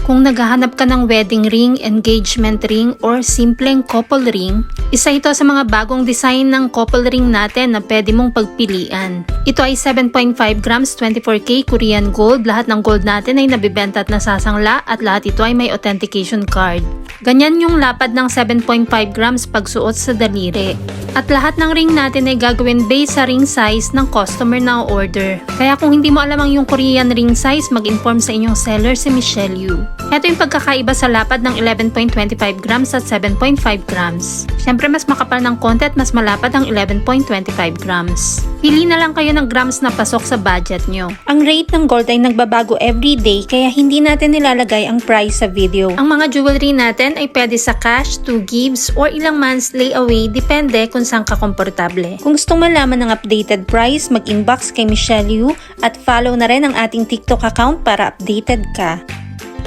Kung naghahanap ka ng wedding ring, engagement ring, or simpleng couple ring, isa ito sa mga bagong design ng couple ring natin na pwede mong pagpilian. Ito ay 7.5 grams 24K Korean gold. Lahat ng gold natin ay nabibenta at nasasangla at lahat ito ay may authentication card. Ganyan yung lapad ng 7.5 grams pagsuot sa daliri. At lahat ng ring natin ay gagawin based sa ring size ng customer na order. Kaya kung hindi mo alam ang yung Korean ring size, mag-inform sa inyong seller si Michelle Yu. Ito yung pagkakaiba sa lapad ng 11.25 grams at 7.5 grams. Siyempre mas makapal ng konti at mas malapad ang 11.25 grams. Pili na lang kayo ng grams na pasok sa budget nyo. Ang rate ng gold ay nagbabago everyday kaya hindi natin nilalagay ang price sa video. Ang mga jewelry natin ay pwede sa cash, 2 gifts, or ilang months layaway depende kung saan ka komportable. Kung gustong malaman ng updated price, mag-inbox kay Michelle Yu at follow na rin ang ating TikTok account para updated ka.